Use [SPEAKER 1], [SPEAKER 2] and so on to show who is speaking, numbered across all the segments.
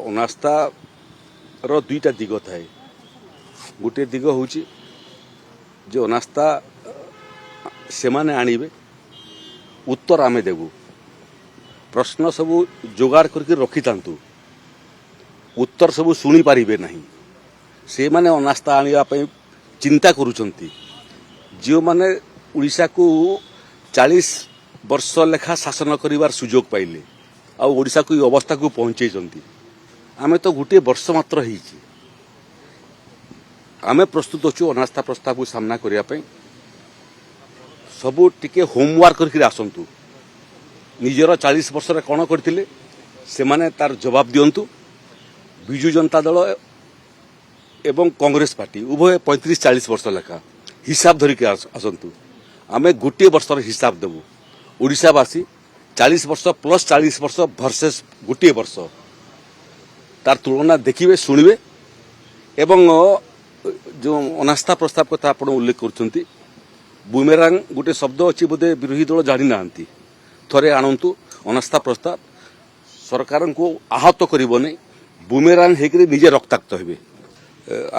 [SPEAKER 1] ଅନାସ୍ଥାର ଦୁଇଟା ଦିଗ ଥାଏ। ଗୋଟିଏ ଦିଗ ହେଉଛି ଯେ ଅନାସ୍ଥା ସେମାନେ ଆଣିବେ, ଉତ୍ତର ଆମେ ଦେବୁ। ପ୍ରଶ୍ନ ସବୁ ଯୋଗାଡ଼ କରିକି ରଖିଥାନ୍ତୁ, ଉତ୍ତର ସବୁ ଶୁଣିପାରିବେ ନାହିଁ। ସେମାନେ ଅନାସ୍ଥା ଆଣିବା ପାଇଁ ଚିନ୍ତା କରୁଛନ୍ତି। ଯେଉଁମାନେ ଓଡ଼ିଶାକୁ 40 ବର୍ଷ ଲେଖା ଶାସନ କରିବାର ସୁଯୋଗ ପାଇଲେ ଆଉ ଓଡ଼ିଶାକୁ ଏ ଅବସ୍ଥାକୁ ପହଞ୍ଚାଇଛନ୍ତି, ଆମେ ତ ଗୋଟିଏ ବର୍ଷ ମାତ୍ର ହେଇଛି। ଆମେ ପ୍ରସ୍ତୁତ ଅଛୁ ଅନାସ୍ଥା ପ୍ରସ୍ତାବକୁ ସାମ୍ନା କରିବା ପାଇଁ। ସବୁ ଟିକେ ହୋମୱାର୍କ କରିକି ଆସନ୍ତୁ। ନିଜର 40 ବର୍ଷରେ କ'ଣ କରିଥିଲେ ସେମାନେ ତାର ଜବାବ ଦିଅନ୍ତୁ। ବିଜୁ ଜନତା ଦଳ ଏବଂ କଂଗ୍ରେସ ପାର୍ଟି ଉଭୟ 35-40 ବର୍ଷ ଲେଖା ହିସାବ ଧରିକି ଆସନ୍ତୁ। ଆମେ ଗୋଟିଏ ବର୍ଷର ହିସାବ ଦେବୁ। ଓଡ଼ିଶାବାସୀ 40 ବର୍ଷ ପ୍ଲସ୍ 40 ବର୍ଷ ଭର୍ସେସ୍ ଗୋଟିଏ ବର୍ଷ, ତାର ତୁଳନା ଦେଖିବେ, ଶୁଣିବେ। ଏବଂ ଯେଉଁ ଅନାସ୍ଥା ପ୍ରସ୍ତାବ କଥା ଆପଣ ଉଲ୍ଲେଖ କରୁଛନ୍ତି, ବୁମେରାଙ୍ଗ ଗୋଟେ ଶବ୍ଦ ଅଛି, ବୋଧେ ବିରୋଧୀ ଦଳ ଜାଣିନାହାନ୍ତି। ଥରେ ଆଣନ୍ତୁ ଅନାସ୍ଥା ପ୍ରସ୍ତାବ, ସରକାରଙ୍କୁ ଆହତ କରିବନି, ବୁମେରାଙ୍ଗ ହେଇକରି ନିଜେ ରକ୍ତାକ୍ତ ହେବେ।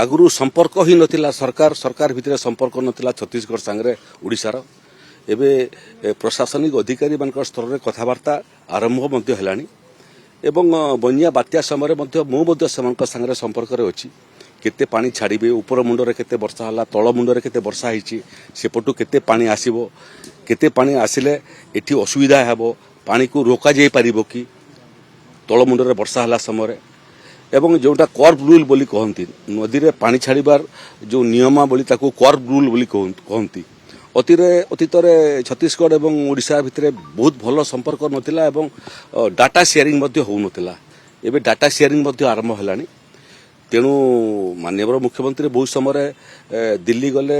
[SPEAKER 1] ଆଗରୁ ସମ୍ପର୍କ ହିଁ ନଥିଲା, ସରକାର ଭିତରେ ସମ୍ପର୍କ ନଥିଲା ଛତିଶଗଡ଼ ସାଙ୍ଗରେ ଓଡ଼ିଶାର। ଏବେ ପ୍ରଶାସନିକ ଅଧିକାରୀମାନଙ୍କ ସ୍ତରରେ କଥାବାର୍ତ୍ତା ଆରମ୍ଭ ମଧ୍ୟ ହେଲାଣି ଏବଂ ବନ୍ୟା ବାତ୍ୟା ସମୟରେ ମଧ୍ୟ ମୁଁ ମଧ୍ୟ ସେମାନଙ୍କ ସାଙ୍ଗରେ ସମ୍ପର୍କରେ ଅଛି। କେତେ ପାଣି ଛାଡ଼ିବେ, ଉପର ମୁଣ୍ଡରେ କେତେ ବର୍ଷା ହେଲା, ତଳ ମୁଣ୍ଡରେ କେତେ ବର୍ଷା ହେଇଛି, ସେପଟୁ କେତେ ପାଣି ଆସିବ, କେତେ ପାଣି ଆସିଲେ ଏଠି ଅସୁବିଧା ହେବ, ପାଣିକୁ ରୋକାଯାଇ ପାରିବ କି ତଳ ମୁଣ୍ଡରେ ବର୍ଷା ହେଲା ସମୟରେ। ଏବଂ ଯେଉଁଟା କର୍ଭ ରୁଲ୍ ବୋଲି କହନ୍ତି, ନଦୀରେ ପାଣି ଛାଡ଼ିବାର ଯେଉଁ ନିୟମାବଳୀ ତାକୁ କର୍ଭ ରୁଲ୍ ବୋଲି କହନ୍ତି। ଅତୀତରେ ଛତିଶଗଡ଼ ଏବଂ ଓଡ଼ିଶା ଭିତରେ ବହୁତ ଭଲ ସମ୍ପର୍କ ନଥିଲା ଏବଂ ଡାଟା ସେୟାରିଂ ମଧ୍ୟ ହେଉନଥିଲା। ଏବେ ଡାଟା ସେୟାରିଂ ମଧ୍ୟ ଆରମ୍ଭ ହେଲାଣି। ତେଣୁ ମାନ୍ୟବର ମୁଖ୍ୟମନ୍ତ୍ରୀ ବହୁତ ସମୟରେ ଦିଲ୍ଲୀ ଗଲେ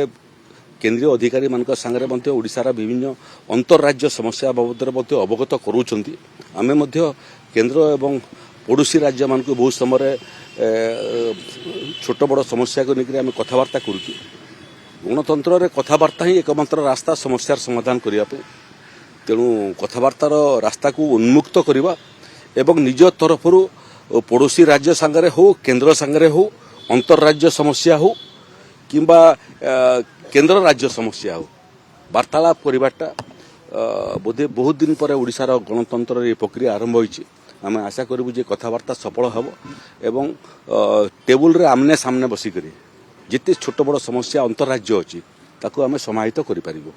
[SPEAKER 1] କେନ୍ଦ୍ରୀୟ ଅଧିକାରୀମାନଙ୍କ ସାଙ୍ଗରେ ମଧ୍ୟ ଓଡ଼ିଶାର ବିଭିନ୍ନ ଅନ୍ତଃରାଜ୍ୟ ସମସ୍ୟା ବାବଦରେ ମଧ୍ୟ ଅବଗତ କରାଉଛନ୍ତି। ଆମେ ମଧ୍ୟ କେନ୍ଦ୍ର ଏବଂ ପଡ଼ୋଶୀ ରାଜ୍ୟମାନଙ୍କୁ ବହୁତ ସମୟରେ ଛୋଟ ବଡ଼ ସମସ୍ୟାକୁ ନେଇକରି ଆମେ କଥାବାର୍ତ୍ତା କରୁଛୁ। ଗଣତନ୍ତ୍ରରେ କଥାବାର୍ତ୍ତା ହିଁ ଏକମାତ୍ର ରାସ୍ତା ସମସ୍ୟାର ସମାଧାନ କରିବା ପାଇଁ। ତେଣୁ କଥାବାର୍ତ୍ତାର ରାସ୍ତାକୁ ଉନ୍ମୁକ୍ତ କରିବା ଏବଂ ନିଜ ତରଫରୁ ପଡ଼ୋଶୀ ରାଜ୍ୟ ସାଙ୍ଗରେ ହେଉ, କେନ୍ଦ୍ର ସାଙ୍ଗରେ ହେଉ, ଅନ୍ତଃରାଜ୍ୟ ସମସ୍ୟା ହେଉ କିମ୍ବା କେନ୍ଦ୍ର ରାଜ୍ୟ ସମସ୍ୟା ହେଉ, ବାର୍ତ୍ତାଳାପ କରିବାଟା ବୋଧେ ବହୁତ ଦିନ ପରେ ଓଡ଼ିଶାର ଗଣତନ୍ତ୍ରରେ ଏ ପ୍ରକ୍ରିୟା ଆରମ୍ଭ ହୋଇଛି। ଆମେ ଆଶା କରିବୁ ଯେ କଥାବାର୍ତ୍ତା ସଫଳ ହେବ ଏବଂ ଟେବୁଲରେ ଆମ୍ନେ ସାମ୍ନେ ବସିକରି ଯେତେ ଛୋଟ ବଡ଼ ସମସ୍ୟା ଅନ୍ତଃରାଜ୍ୟ ଅଛି ତାକୁ ଆମେ ସମାହିତ କରିପାରିବୁ।